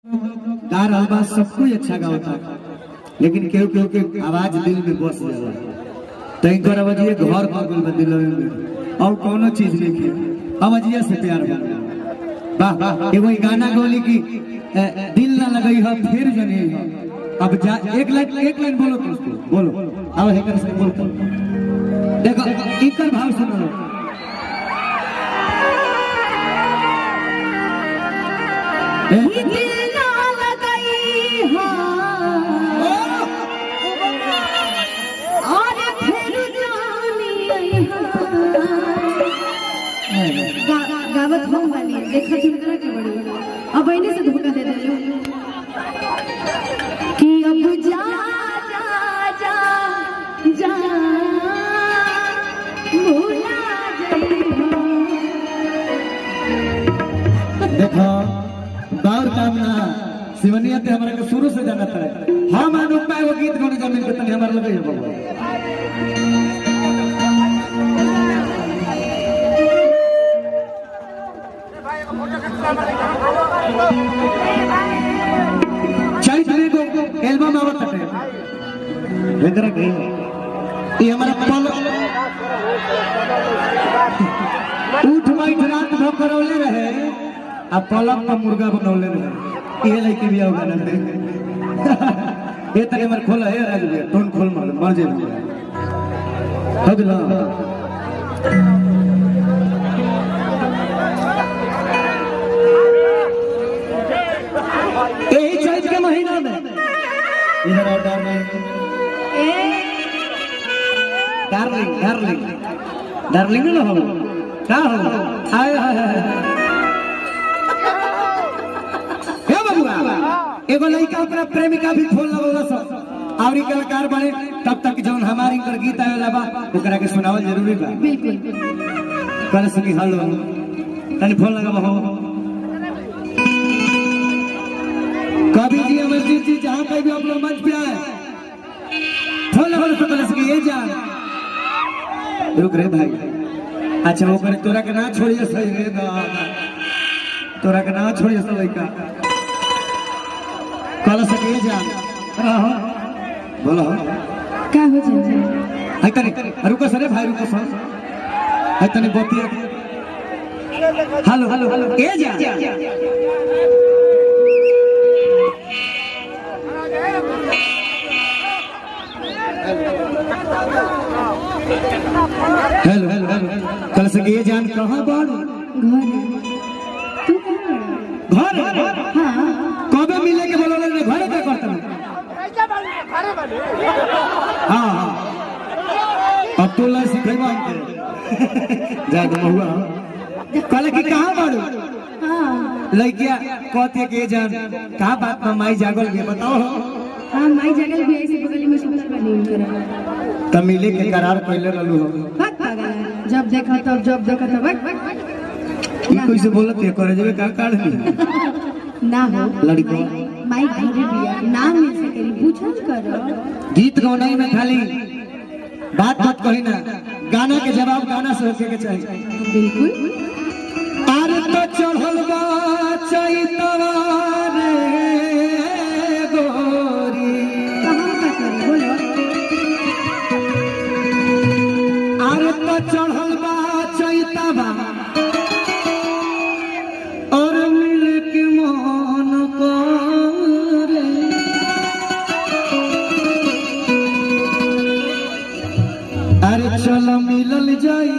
गा रहा बा सब कुछ अच्छा गाता लेकिन केहू केहू के आवाज दिल में बस जाला तो इनकर आवाजिए घर कर गल बा दिल में और कोनो चीज नहीं की आवाजिए से प्यार बा वाह एगो गाना गौली की दिल ना लगई है फिर जने है अब जा एक लाइन बोलो तो उसको बोलो आओ हेकर से बोल देखो इनकर भाव सुनो गावत हो वाली देखा झुमकरा के बड़ी अब इन्हें से धोखा दे दे कि अब जा जा जा जा भूला जाइबो देखो बार काम ना शिवनिया ते हमरा के शुरू से जानत है हम अनुप पाए वो गीत गाने जमीन के तने हमरा लगे बाबा चैत्र को एल्बम आवत है एकरा के ये हमारा पल उठ बैठ रात भर करौले रहे आ पलक पर मुर्गा बनौले रहे ये लइके भी होगा ना ये तने मर खोला है राज भैया टोन खोल मर जे अगला यही चैत के महीना में इधर आओ डार्लिंग डार्लिंग डार्लिंग ना हो क्या हो आए हे बबुआ एगो लड़का अपना प्रेमिका भी खोल लगौला सब आवरी कलाकार बने तब तक जौन हमारी कर गीत आवेला बा ओकरा के सुनावल जरूरी बा बिल्कुल कर सकी हेलो तनी फोन लगाबो हो कभी जी अमरजीत जी जहाँ कहीं भी आप लोग मंच पे आए फोन लगा तो पहले से ये जान रुक रे भाई अच्छा वो करे तोरा के ना छोड़िए सही रे ना तोरा के ना छोड़िए सब लड़का कल से ये जान बोलो का हो जाए है तने रुको सरे भाई रुको सर है तने बोतिया हेलो हेलो हेलो ये जान हेलो हेलो हेलो कल से ये जान कहाँ बाड़ घर तू कहां घर हां कबे मिले के बोलो ने घर पे करता हां हां अब तो ला सिखेबा हमके जा दो हुआ कल की कहाँ बाड़ू हां लइकिया कहते के जान का बात में माई जागल के बताओ हां माई जगल भी ऐसे बगल में सुंदर बनी उनकर तब मिले के करार पहले रहलू हो भाग पागल जब देखा तब ई कोई से बोलत है करे जबे का काढ़ ना हो लड़को माई घरे बिया नाम मिल सकेली पूछल करो गीत गौनाई में खाली बात बात कही ना गाना के जवाब गाना से होके के चाहिए बिल्कुल आरे तो चढ़ल बा चैतवा रे गोरी कहां का करी बोलो आरे तो चढ़ल बा चैतवा और मिल के मन करे अरे चल मिलल जाई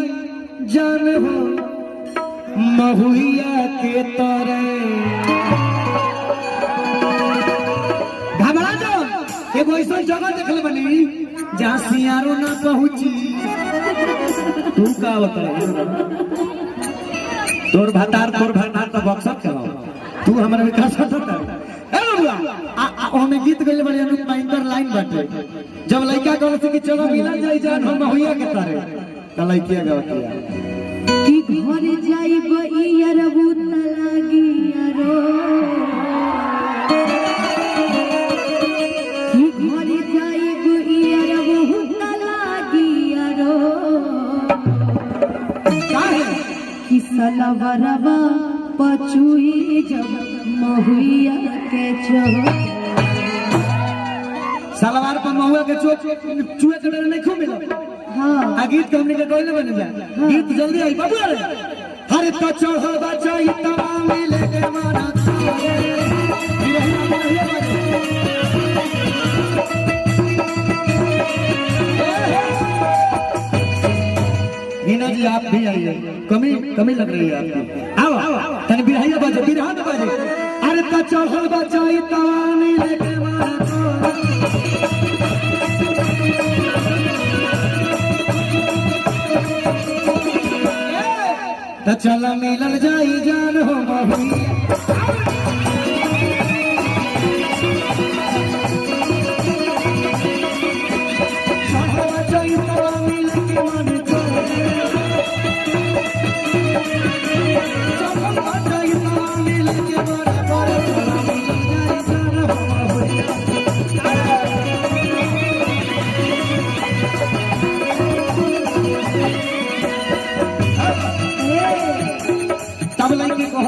जान हो महुइया के तरे घबरा जाओ एगो ऐसा जगह देखल बनी जहाँ सियारो ना पहुंची तू का बता तोर भातार तो बक्सर के तू हमारा विकास होता ए बबुआ ओमे गीत गइले बड़ी अनुप माइंडर लाइन बाटे जब लइका कहत कि चलो मिला जाई जान हम महुइया के तरे त लइकिया गावतिया कि घर जाइब इयर भूत लागी यारो कि घर जाइब इयर भूत लागी यारो काहे कि सलवरवा पचुई जब महुइया के चोर सलवार पर महुआ के चूहे के डर नहीं खूब मिलो। हाँ आ गीत के हमने के कोइले बन जा गीत जल्दी आई बाबू रे हरे तो चढ़ल बचाई तवा मिले के माना हीना जी आप भी आइए कमी कमी लग रही है आपकी आओ तने बिरहाइया बाजे बिरहा में बाजे अरे तो चढ़ल बचाई तवा मिले के माना तो चल मिलन जाई जान हो महुआ तब लड़की को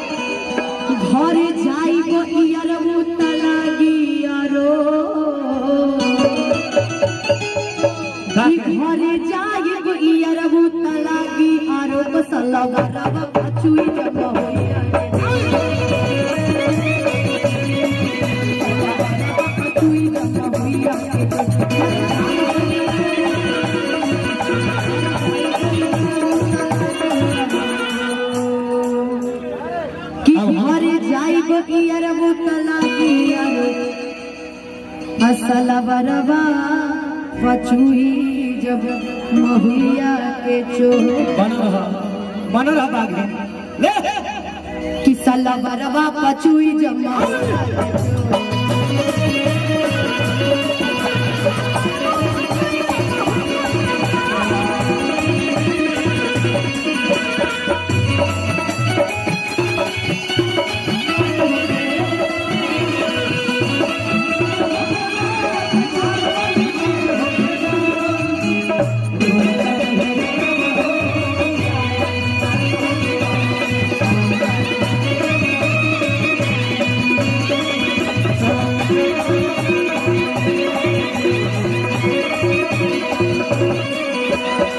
घरे जाइबो इयरबू तलागी आरो घरे जाइबो इयरबू तलागी आरो तो सलवारवा पचुई जब होइया पचुई जब होइया इयरबू तलागी आरो असलवरवा पचुई जब महुआ के चोर बन रहा बाग ले कि सलवरवा पचुई जब महुआ के चोर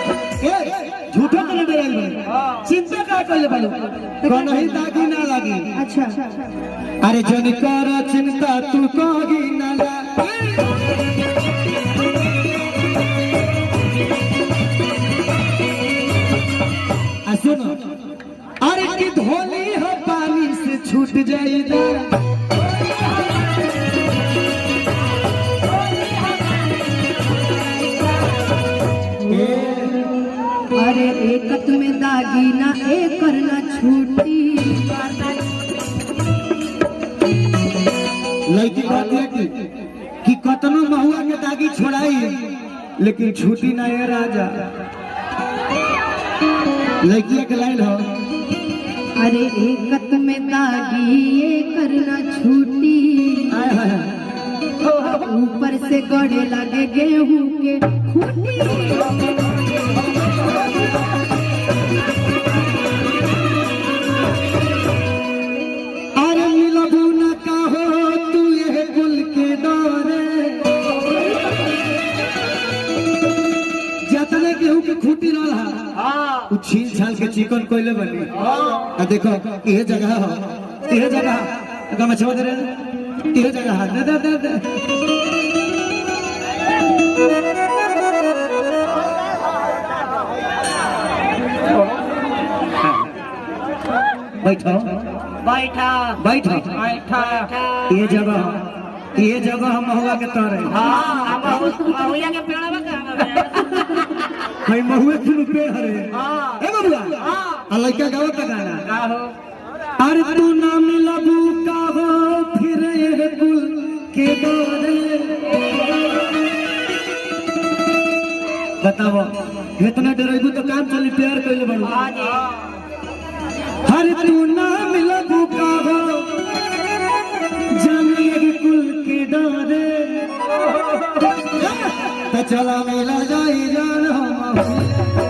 झूठा तो नहीं चिंता का कर ले बालू कौन ही दागी ना लगी अच्छा अरे जन कर चिंता तू कोगी ना सुनो अरे की धोली हो पानी से छूट जाएगा अरे एकत में दागी ना एक करना छूटी लड़की बात है कि कतनो महुआ के दागी छोड़ाई लेकिन छूटी ना है राजा लड़की के लाइन हो अरे एकत में दागी ये करना छूटी ऊपर से गड़े लगे गेहूं के खूटी अरे मिलबू न कहो तू ये गुल के दौरे जतने गेहूं के खूटी न रहा छीन छाल के चिकन कोयले बनी आ देखो ये जगह हो ये जगह गम छोड़ दे ये जगह दे दे दे बैठो बैठा बैठो बैठा ये जगह महुआ के तोरे हाँ महुआ के पेड़ भाई महुए फूल पेड़ हरे ए बबुआ आ लड़का गावत का गाना हो अरे तू ना मिलबू का हो फिर ये कुल के दौरे बताओ इतना डरेबू तो काम चली प्यार कइले बड़ू हर तू ना मिलबू का हो जानिए कुल के दौरे तो चला मिला जाई जान हो